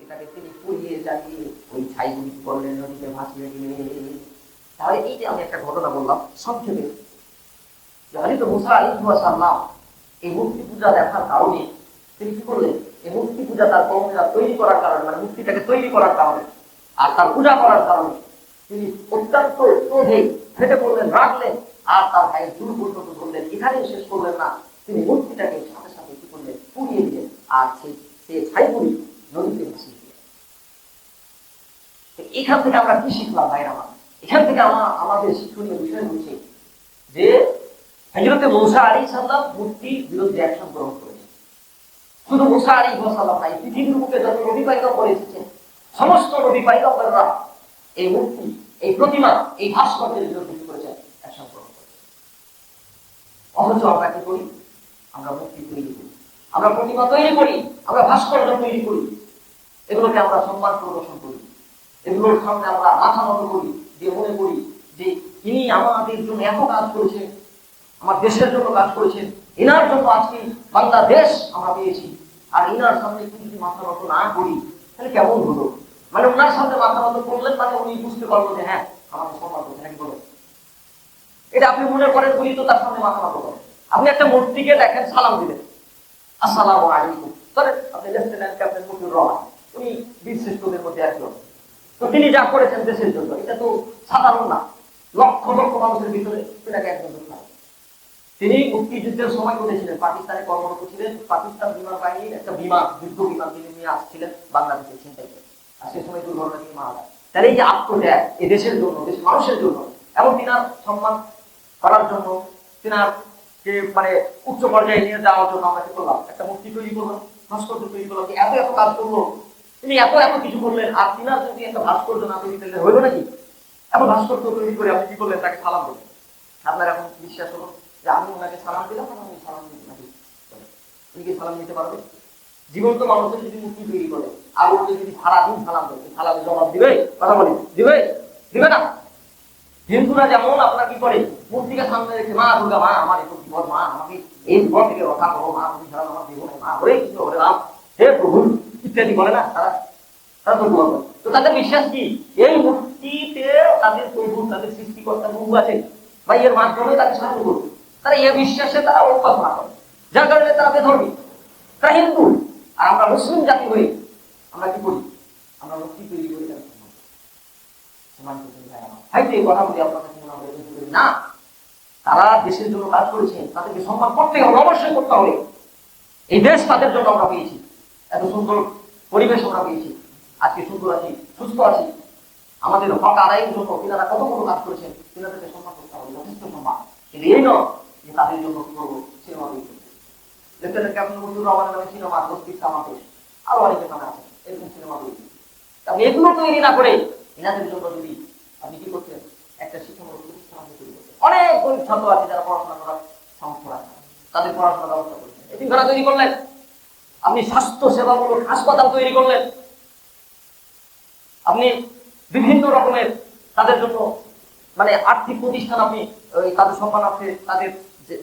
মূর্তিটাকে তিনি পুড়িয়ে জ্বালিয়ে ওই ছাইগুলি করলেন, নদীতে ভাসিয়ে দিলেন। তাহলে এই যে আমি একটা ঘটনা বললাম সংক্ষেপে, হযরত মুসা আলাইহিস সালাম এই মূর্তি পূজা দেখার কারণে তিনি কি করলেন, এই মূর্তি পূজা তার কওমেরা তৈরি করার কারণে, মানে মূর্তিটাকে তৈরি করার কারণে আর তার পূজা করার কারণে তিনি অত্যন্ত ক্রোধে ফেটে পড়লেন, রাখলেন, আর তার ভাইয়ের চুল পর্যন্ত ধরলেন। এখানেই শেষ করলেন না, তিনি মূর্তিটাকে সাথে সাথে কি করলেন, পুড়িয়ে দিলেন, আর সেই ছাইগুলি নদীতে ভাসিয়ে দিলেন। এখান থেকে আমরা কি শিখলাম ভাইরা আমার? এখান থেকে আমাদের শিক্ষণীয় বিষয় হচ্ছে যে হযরত মূসা আলাইহিস সালাম মূর্তির বিরুদ্ধে অ্যাকশন গ্রহণ করেছেন। শুধু মূসা আলাইহিস সালাম নাই, পৃথিবীর বুকে যত নবী পয়গম্বর এসেছেন সমস্ত নবী পয়গম্বররা এই মূর্তি, এই প্রতিমা, এই ভাস্কর্যের বিরুদ্ধে কি করেছেন, অ্যাকশন গ্রহণ করেছেন। অথচ আমরা কি করি? আমরা মূর্তি তৈরি করি, আমরা প্রতিমা তৈরি করি, আমরা ভাস্কর্য তৈরি করি, এগুলোকে আমরা সম্মান প্রদর্শন করি, এগুলোর সামনে আমরা মাথা নত করি, যে মনে করি যে ইনি আমাদের জন্য এত কাজ করেছেন, আমার দেশের জন্য কাজ করেছেন, ইনার জন্য আজকে বাংলাদেশ আমরা পেয়েছি, আর ইনার সামনে যদি মাথা নত না করি তাহলে কেমন হলো? মানে ওনার সামনে মাথা নত করলেন মানে উনি বুঝতে পারলো যে হ্যাঁ আমাকে সম্মান করছে নাকি বলো? এটা আপনি মনে করেন বলি তো তার সামনে মাথা নত করেন। আপনি একটা মূর্তিকে দেখেন, সালাম দিলেন, আসসালামু আলাইকুম, ধরেন আপনি লেফটেন্যান্ট ক্যাপ্টেন মতিউর রহমান, উনি বীরশ্রেষ্ঠদের মধ্যে একজন, তো তিনি যা করেছেন দেশের জন্য এটা তো সাধারণ না, লক্ষ লক্ষ মানুষের ভিতরে সেটাকে একজন ধরলাম। তিনি মুক্তিযুদ্ধের সময় করেছিলেন, পাকিস্তানে কর্মরত ছিলেন, পাকিস্তান বিমান বাহিনীর একটা বিমান, যুদ্ধ বিমান তিনি নিয়ে আসছিলেন বাংলাদেশে ছিনতাই করে, আর সে সময় দুর্ঘটনা তিনি মারা যায়। তাহলে এই যে আত্মত্যাগ এই দেশের জন্য, দেশের মানুষের জন্য, এবং তিনার সম্মান করার জন্য, তিনার যে মানে উচ্চ পর্যায়ে নিয়ে যাওয়ার জন্য আমরা কি করলাম, একটা মূর্তি তৈরি করলাম, ভাস্কর্য তৈরি করলাম, এত এত কাজ করলো, তিনি এত এত কিছু করলেন, আর তিনার যদি একটা ভাস্কর্য না তৈরি করলে হইলো নাকি? এখন ভাস্কর্য তৈরি করে আপনি কি করলেন, তাকে সালাম করলেন। আপনার এখন বিশ্বাস হলো যে আমি ওনাকে সালাম দিলাম, আমি সালাম দিই নাকি? উনি কি সালাম নিতে পারবে? জীবন্ত মানুষের যদি মূর্তি তৈরি করে আর ওকে যদি সারাদিন সালাম দেয়, সালামে জবাব দিবে? কথা বলি দিবে? দিবে না। হিন্দুরা যেমন আপনার কি করে, মূর্তিকে সামনে রেখে মা দুর্গা, মা আমার একটু বিপদ, মা আমাকে এই বিপদ থেকে রক্ষা করো, মা তুমি ছাড়া আমার জীবনে, মা হরে কৃষ্ণ হরে রাম, হে প্রভু ইত্যাদি বলে না তারা, তারা তো বলবে। তো তাদের বিশ্বাস কি এই মূর্তিতে তাদের প্রভু, তাদের সৃষ্টিকর্তা প্রভু আছে বা এর মাধ্যমে তাকে সাহায্য করবে। তারা এ বিশ্বাসে তারা উপাসনা করে, যার কারণে তারা বেধর্মী, তারা হিন্দু। আর আমরা মুসলিম জাতি হয়ে আমরা কি করি, আমরা মূর্তি তৈরি করি না। তারা দেশের জন্য কাজ করেছেন, তাদেরকে সম্মান করতে হবে, অবশ্যই করতে হবে। এই দেশ তাদের জন্য আমরা পেয়েছি, এত সুন্দর পরিবেশ আমরা পেয়েছি, আজকে সুন্দর আছি, সুস্থ আছি, আমাদের হক আদায়ের জন্য তিনারা কত কত কাজ করেছেন, তিনাদেরকে সম্মান করতে হবে, যথেষ্ট সম্মান। কিন্তু এই নয় যে তাদের জন্য কি করবো, সিনেমা তৈরি করবো। লেফটেন্যান্ট ক্যাপ্টেন মতিউর রহমানের নামে সিনেমা, আরো অনেকের নামে আছে এরকম সিনেমা তৈরি। আপনি এগুলো তৈরি না করে এনাদের জন্য যদি আপনি কি করছেন, একটা শিক্ষামূলক প্রতিষ্ঠান তৈরি করছেন। অনেক গরিব ছাত্র আছে যারা পড়াশোনা করার সামর্থ্য রাখে, তাদের পড়াশোনার ব্যবস্থা করছেন, এতিমখানা তৈরি করলেন, আপনি স্বাস্থ্য সেবামূলক হাসপাতাল তৈরি করলেন, আপনি বিভিন্ন রকমের তাদের জন্য মানে আর্থিক প্রতিষ্ঠান আপনি তাদের সম্মানার্থে, তাদের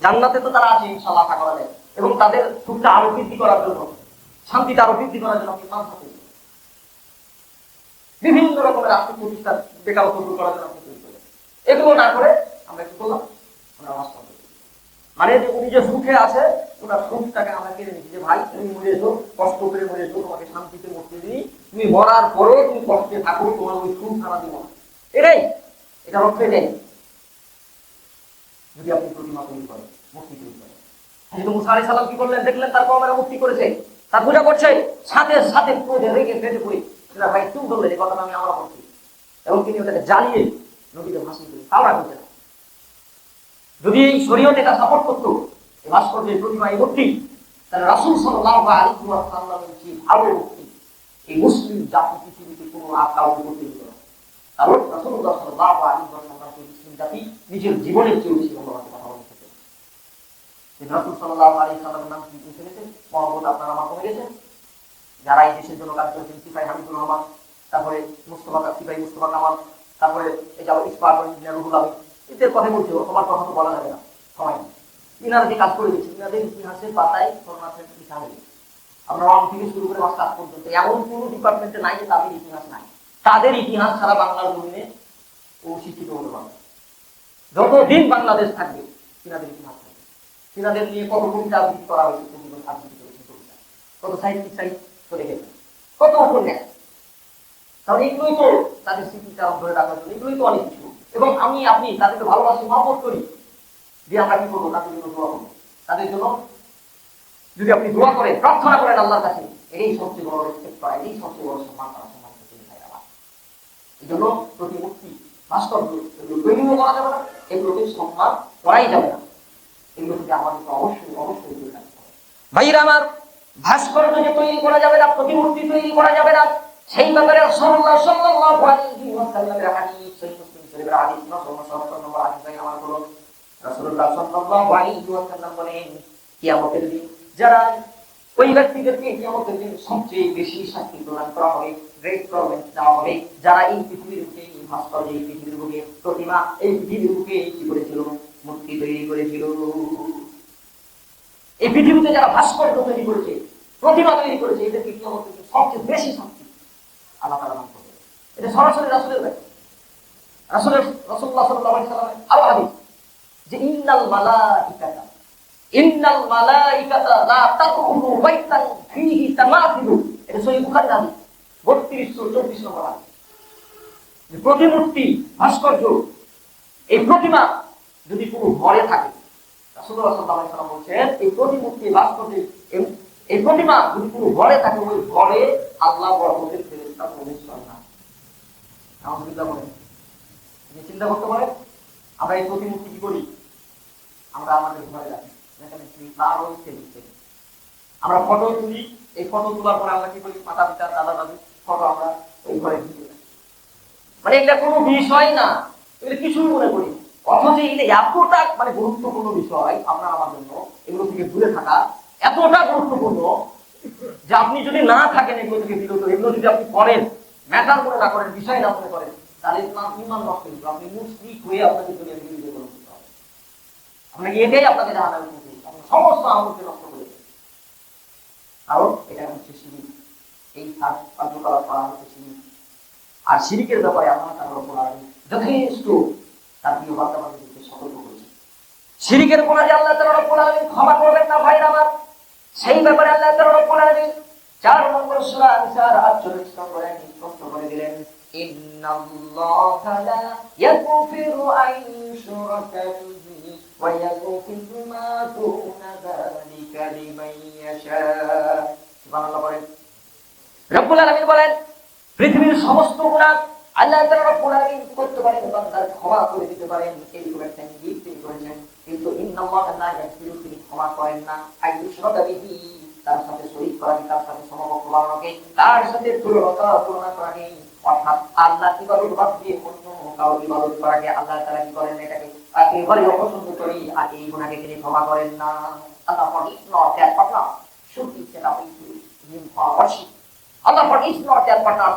জান্নাতে তো তারা আছে ইনশাআল্লাহ আশা করা যায়, এবং তাদের সুখটা আরো বৃদ্ধি করার জন্য, শান্তিটা আরো বৃদ্ধি করার জন্য আপনি মানসা তৈরি করেন। বিভিন্ন রকমের আর্থিক প্রতিষ্ঠান বেকারত্ব দূর করার জন্য আপনি তৈরি করেন। এগুলো না করে আমরা কি করলাম, আমরা নষ্ট করি। মানে যে উনি যে সুখে আছে ওনার সুখটাকে আমরা কেড়ে নিচ্ছি, যে ভাই তুমি মরেছো, কষ্ট করে মরেছো, তোমাকে শান্তিতে মরতে দিই, তুমি মরার পরেও তুমি কষ্টে থাকো, তোমার ওই সুখ সারা দিব না। এটাই, এটা রক্ষে নেই যদি আপনি প্রতিমা তৈরি করেন, মূর্তি তৈরি করেন। যেহেতু মুসা আলাইহিস সালাম কি করলেন, দেখলেন তার কওমেরা মূর্তি করেছে, তার পূজা করছে, সাথে সাথে ক্রোধে রেগে ফেটে পড়ে সেটা ভাই তুমি বললে যে কথাটা আমি আমরা করছি, এবং তিনি ওটাকে জ্বালিয়ে নদীতে ভাসিয়ে দিলেন, কাউরা করছে না। যদি এই শরীয়ত এটা সাপোর্ট করতো, এই ভাস্কর্যের প্রতিমা, এই মূর্তি, তাহলে রাসূল সাল্লাল্লাহু আলাইহি ওয়াসাল্লামের যে ভালো মূর্তি এই মুসলিম জাতি পৃথিবীতে কোনো কাউকে করতে দিত না। কারণ রাসূলুল্লাহ সাল্লাল্লাহু আলাইহি ওয়াসাল্লামকে মুসলিম জাতি নিজের জীবনের চেয়ে বেশি ভালোবাসে, কথা বলতে থাকে। রাসূল সাল্লাল্লাহু আলাইহি ওয়াসাল্লামের নাম কি পৌঁছে গেছে, মহব্বত আপনার আমার কমে গেছে। যারা এই দেশের জন্য কাজ করেছেন, সিপাহী হামিদুর রহমান, তারপরে সিপাহী মুস্তফা কামাল, তারপরে এই যে ইস্পাত ইঞ্জিনিয়ার রুহুল আমিন, এদের কথা বলছে, সবার কথা তো বলা যাবে না, সময় নেই। ইনারা যে কাজ করে দিয়েছে, ইনাদের ইতিহাসের পাতায় স্মরণার্থে লিখা হয়েছে। আপনার 1 থেকে শুরু করে মাস্টার্স পর্যন্ত এমন কোনো ডিপার্টমেন্টে নাই যে তাদের ইতিহাস নাই। তাদের ইতিহাস ছাড়া বাংলার জমিনে ও শিক্ষিত হতে পারবে। যতদিন বাংলাদেশ থাকবে চীনাদের ইতিহাস থাকবে। চীনাদের নিয়ে কত কবিতা আবৃত্তি করা হয়েছে, আবৃত্তি করেছে কবিতা, কত সাহিত্যিক সাহিত্য চলে গেছে, কত উপন্যাস। তাহলে এগুলোই তো তাদের স্মৃতিচারণ ধরে রাখার জন্য, এগুলোই তো অনেক কিছু। এবং আমি আপনি তাদেরকে ভালোবাসি, মহব্বত করি, যে আমরা কি করবো তাদের জন্য দোয়া করবো। তাদের জন্য যদি আপনি দোয়া করেন, প্রার্থনা করেন আল্লাহর কাছে, এটাই সবচেয়ে বড় রেসপেক্ট করা, এটাই সবচেয়ে বড় সম্মান করা, সম্মান করতে চাই আল্লাহ। এই জন্য প্রতিমূর্তি ভাস্কর্য এগুলো তৈরিও করা যাবে না, এগুলোকে সম্মান করাই যাবে না, এগুলো থেকে আমাদেরকে অবশ্যই অবশ্যই দূরে রাখতে হবে। ভাইরা আমার, ভাস্কর্য যে তৈরি করা যাবে না, প্রতিমূর্তি তৈরি করা যাবে না, সেই ব্যাপারে রাসূলুল্লাহ সাল্লাল্লাহু আলাইহি ওয়াসাল্লামের হাদিস, সহিহ মুসলিম শরীফের হাদিস 977 নম্বর হাদিস থেকে আমার হলো রাসূলুল্লাহ সাল্লাল্লাহু আলাইহি ওয়াসাল্লাম বলেন, কিয়ামতের দিন যারা ওই ব্যক্তিদেরকে কিয়ামতের দিন সবচেয়ে বেশি শাস্তি প্রদান করা হবে, গ্রেট প্রভিলেজ দেওয়া হবে, যারা এই পৃথিবীর বুকে ভাস্কর্য, এই পৃথিবীর বুকে প্রতিমা, এই পৃথিবীর বুকে কি করেছিল, মূর্তি তৈরি করেছিল, এই পৃথিবীতে যারা ভাস্কর্য তৈরি করেছে, প্রতিমা তৈরি করেছে, এদেরকে কিয়ামতের দিন সবচেয়ে বেশি শাস্তি আল্লাহ তাআলা দান করবে। এটা সরাসরি রাসূলের ব্যাপার। রাসূলুল্লাহ সাল্লাল্লাহু আলাইহি ওয়াসাল্লামের আরো হাদিস যে ইন্নাল মালাইকাতা লা তাদখুলু বাইতান ফীহি তামাথিলু, এটা সহিহ বুখারীর হাদিস 3224 নম্বর হাদিস। যে প্রতিমূর্তি, ভাস্কর্য, এই প্রতিমা যদি কোনো ঘরে থাকে, রাসূলুল্লাহ সাল্লাল্লাহু আলাইহি ওয়াসাল্লাম বলেন এই প্রতিমূর্তি, ভাস্কর্য, এই প্রতিমা যদি কোনো ঘরে থাকে, ওই ঘরে আল্লাহ বরকতের ফেরেশতা প্রবেশ করে না। আলহামদুলিল্লাহ বলেন। আপনি চিন্তা করতে পারেন, আমরা এই প্রতিমূর্তি কি করি, আমরা আমাদের ঘরে রাখি, আমরা ফটো তুলি, এই ফটো তোলার পরে আমরা কি করি, মাতা পিতা দাদা দাদু ফটো আমরা ওই ঘরে ঢুকে রাখি। মানে এটা কোনো বিষয় না, এগুলো কিছুই মনে করি, অথচ এগুলো এতটা মানে গুরুত্বপূর্ণ বিষয় আপনার আমার জন্য, এগুলো থেকে দূরে থাকা এতটা গুরুত্বপূর্ণ যে আপনি যদি না থাকেন এগুলো থেকে বিরত, এগুলো যদি আপনি করেন, ম্যাটার করে না করেন, বিষয় না মনে করেন, তাহলে ইমান নষ্ট হয়ে যাবে। আপনি মুশরিক হয়ে আপনাকে দুনিয়া থেকে বিরত করতে হবে। আপনাকে এটাই আপনাকে জানানো উচিত, আপনি সমস্ত আমলকে নষ্ট করে দেবেন। কারণ এটা হচ্ছে শিরিক, এই কার্যকলাপ করা হচ্ছে শিরিক। আর শিরিকের ব্যাপারে আল্লাহ তাআলা রব্বুল আলামিন যথেষ্ট তার প্রিয় বান্দাবান্দিদেরকে সতর্ক করেছেন। শিরিকের গুনাহ যে আল্লাহ তাআলা রব্বুল আলামিন ক্ষমা করবেন না ভাইরা আমার, সেই ব্যাপারে আল্লাহ তাআলা রব্বুল আলামিন 4 নম্বর সূরা আন-নিসার 48 নম্বরে স্পষ্ট করে দিলেন, ইন্নাল্লাহা লা ইয়াগফিরু আন ইউশরাকা বিহি ওয়া ইয়াগফিরু মা দুনা যালিকা লিমান ইয়াশা। সুবহানাল্লাহ বলেন। রব্বুল আলামিন বলেন, পৃথিবীর সমস্ত গুনাহ আল্লাহ তাআলা রব্বুল আলামিন করতে পারেন, বান্দার ক্ষমা করে দিতে পারেন, এই করে একটা নির্দেশ তিনি করেছেন। কিন্তু ইন্নাল্লাহা লা ইয়াগফিরু, তিনি ক্ষমা করেন না আন ইউশরাকা বিহি, তার সাথে শরীক করাকে, তার সাথে সমকক্ষ বানানোকে, তার সাথে তুলনা করাকে, অর্থাৎ আল্লাহ ইবাদত বাদ দিয়ে অন্য কারো ইবাদত করাকে আল্লাহ তাআলা কি করেন, এটাকে একেবারে অপছন্দ করি, আর এই গুনাহকে তিনি ক্ষমা করেন না। আল্লাহ for is not their partner should be set up into him for worship. Allah for is not their partner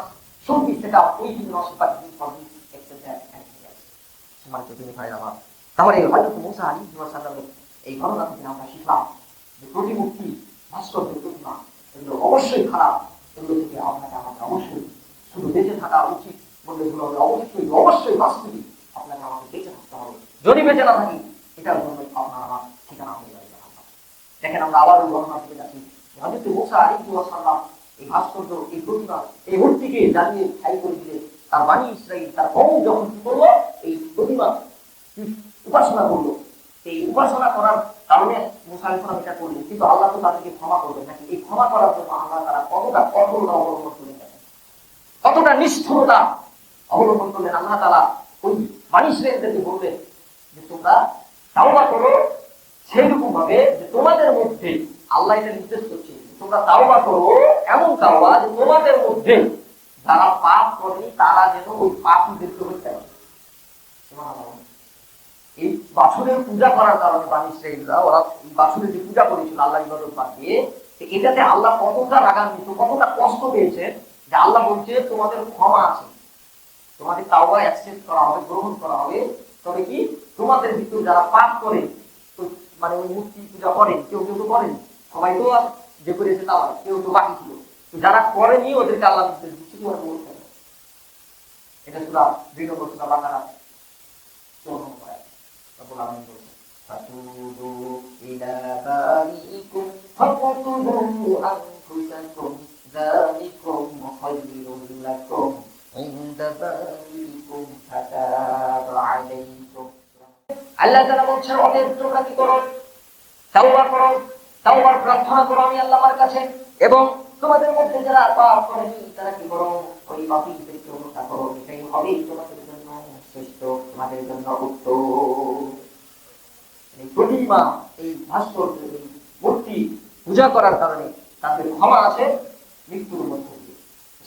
should be set up with him not but him for his except that anything else. সম্মানিত তিনি ভাইরা আমার, তাহলে হযরত মুসা আলাইহিস সালামের এই ঘটনা থেকে আমরা শিখলাম যে প্রতিমূর্তি, ভাস্কর্য, প্রতিমা এগুলো অবশ্যই খারাপ, এগুলো থেকে আপনাকে আমাকে অবশ্যই শুধু বেঁচে থাকা উচিত বলে হলো, অবশ্যই অবশ্যই বাস্তবিক আপনাকে আমাকে বেঁচে থাকতে হবে। যদি বেঁচে না থাকি, এটার জন্য আপনার আমার ঠিকানা হয়ে যাবে। দেখেন আমরা আবার ওই ঘটনা থেকে যাচ্ছি, হযরত মুসা আলাইহিস সালাম এই ভাস্কর্য, এই প্রতিমা, এই মূর্তিকে জ্বালিয়ে ছাই করে দিলে তার বানি ইসরাইল, তার কওম যখন কি করলো, এই প্রতিমা উপাসনা করলো, এই উপাসনা করার কারণে মুসা আলাইহিস সালাম এটা করলেন। কিন্তু আল্লাহ তো তাদেরকে ক্ষমা করবেন নাকি? এই ক্ষমা করার জন্য আল্লাহ তারা কতটা কঠোরতা অবলম্বন করলেন, কতটা নিষ্ঠুরতা অবলম্বন করলেন। আল্লাহ তাআলা ওই বানি ইসরাইলদেরকে বললেন যে তোমরা তাওবা করো, সেইরকম ভাবে যে তোমাদের মধ্যে, আল্লাহ এটা নির্দেশ করছে, তোমরা তাওবা করো, এমন তাওবা যে তোমাদের মধ্যে যারা পাপ করেনি তারা যেন ওই পাপ লিপ্ত হতে পারে। এই বাছুরের পূজা করার কারণে বানি ইসরাইলরা, ওরা বাছুরের যে পূজা করেছিল আল্লাহ ইবাদত বাদ দিয়ে, এটাতে আল্লাহ কতটা রাগান্বিত, কতটা কষ্ট পেয়েছে যে আল্লাহ বলছে তোমাদের ক্ষমা আছে, তোমাদের তাওবা অ্যাকসেপ্ট করা হবে, গ্রহণ করা হবে, তবে কি তোমাদের ভিতর যারা পাপ করে, মানে ওই মূর্তি পূজা করেন, কেউ কেউ তো করেন, সবাই তো আর যে করেছে তারা কেউ তো বাকি ছিল, যারা করেনি ওদেরকে আল্লাহ নির্দেশ দিচ্ছে কি বলতে হবে। এটা সূরা 2 নম্বর সূরা বাকারা 4 নম্বর আয়াত। রব্বুল আলামিন বলেছেন ফাতুবু ইলা বারিকুম ফাকুতুবু আনফুসাকুম যালিকুম খায়রুল লাকুম ইনদা বারিকুম ফাতাবা আলাইকুম। আল্লাহ তাআলা বলছেন অতএব তোমরা কি করো, তাওবা করো, তাওবার প্রার্থনা করো আমি আল্লাহর কাছে, এবং তোমাদের মধ্যে যারা পাপ করেনি তারা কি করো, ওই পাপীদেরকে হত্যা করো, এটাই হবে তোমাদের জন্য শ্রেষ্ঠ, তোমাদের জন্য উত্তম। এই প্রতিমা, এই ভাস্কর্য, এই মূর্তি পূজা করার কারণে তাদের ক্ষমা আছে মৃত্যুর মধ্যে দিয়ে।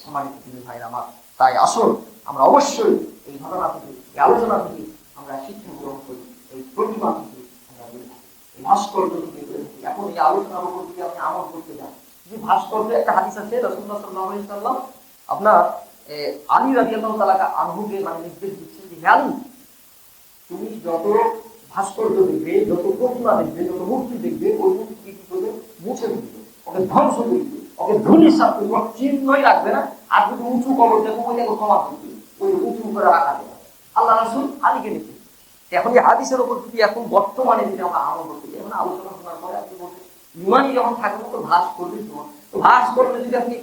সম্মানিত দিনী ভাইরা আমার, তাই আসুন আমরা অবশ্যই এই ঘটনা থেকে, এই আলোচনা থেকে আমরা শিক্ষা গ্রহণ করি, এই প্রতিমা থেকে আমরা দূরে থাকি, এই ভাস্কর্য থেকে দূরে থাকি। এখন এই আলোচনার উপর দিয়ে আপনি আমল করতে যান। যে ভাস্কর্য, একটা হাদিস আছে রাসূলুল্লাহ সাল্লাল্লাহু আলাইহি ওয়াসাল্লাম আপনার আলী রাদিয়াল্লাহু তাআলা আনহুকে মানে নির্দেশ দিচ্ছেন যে হে আলী, তুমি যত ভাস্কর্য দেখবে, যত প্রতিমা দেখবে, যত মূর্তি দেখবে, ওই মূর্তিকে কি করবে, মুছে দিবে, ওকে ধ্বংস করে দিবে, ওকে ধূলিসাৎ করবে, ওর চিহ্নই রাখবে না। আর যদি উঁচু কবর দেখো ওইটাকে ক্ষমা করবে, ওই উঁচু করে রাখা দেবে। আল্লাহ রাসূল আলীকে নিতে। এখন এই হাদিসের উপর যদি এখন বর্তমানে যদি আমরা আমল করতে যাই, এখন আলোচনা করার পরে আপনি বলতে ইমানই যখন থাকবে তো ভাস করবে, তো ভাস করলে যদি আপনি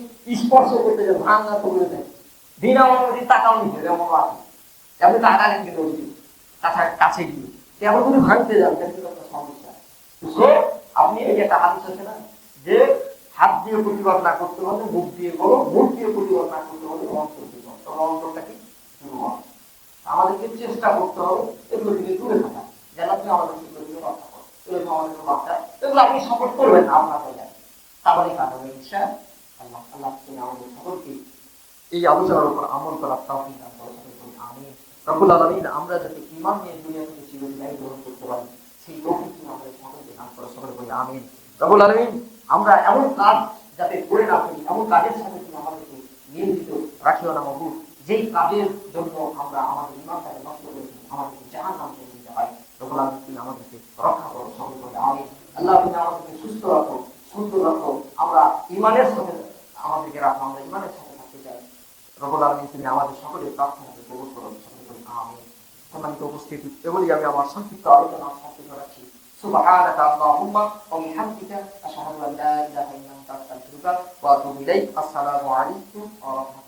স্পর্শ করতে যান, ভাঙা করবে দেন, দিন আমার যদি টাকাও নিতে যেমন আছে, আপনি টাকা নেন কিন্তু কাছে গিয়ে আবার যদি ভাঙতে যান কিন্তু একটা সমস্যা। তো আপনি এই একটা হাদিস আছে না যে হাত দিয়ে প্রতিবাদ না করতে হলে মুখ দিয়ে বলো, মুখ দিয়ে প্রতিবাদ না করতে হলে অন্তর দিয়ে বলো। তখন অন্তরটা কি আমাদেরকে চেষ্টা করতে হবে এগুলো থেকে দূরে থাকা, যেন আপনি আমাদের সেগুলো থেকে রক্ষা করো, এগুলো আমাদের বাচ্চা, এগুলো আপনি সাপোর্ট করবেন না, আপনার হয়ে যাবে, তাহলে কাজ হবে ইনশাআল্লাহ। আল্লাহ তুমি আমাদের সকলকে এই আলোচনার উপর আমল করার তৌফিক দান করুন, আমিন। রব্বুল আলামিন আমরা যাতে ঈমান নিয়ে দুনিয়া থেকে চিরদিন গ্রহণ করতে পারি সেই তৌফিক আমাদের সকলকে দান করুন, সকলে বলি আমিন। রব্বুল আলামিন আমরা এমন কাজ যাতে করে না ফেলি, এমন কাজের সাথে তুমি আমাদেরকে নিয়োজিত রাখিও না মাবুদ, যেই কাজের জন্য আমরা আমাদের ঈমানটাকে নষ্ট করে আমাদেরকে জাহান্নাম থেকে দিতে হয়। রব্বুল আলামিন তুমি আমাদেরকে রক্ষা করো, সকলে বলি আমিন। আল্লাহ তুমি আমাদেরকে সুস্থ রাখো, সুন্দর রাখো, আমরা ঈমানের সাথে আমাদেরকে রাখো, আমরা ঈমানের সাথে থাকতে চাই। রব্বুল আলামিন তুমি আমাদের সকলের প্রার্থনাকে কবুল করো, সকলে বলি আমিন। সম্মানিত উপস্থিতি, এগুলি আমি আমার সংক্ষিপ্ত আলোচনা সমাপ্ত করাচ্ছি। সুবহানাকা আল্লাহুম্মা ওয়া বিহামদিকা আশহাদু আন লা ইলাহা ইল্লা আনতা আস্তাগফিরুকা ওয়া আতুবু ইলাইক। আসসালামু আলাইকুম ওয়া রাহমাতুল্লাহ।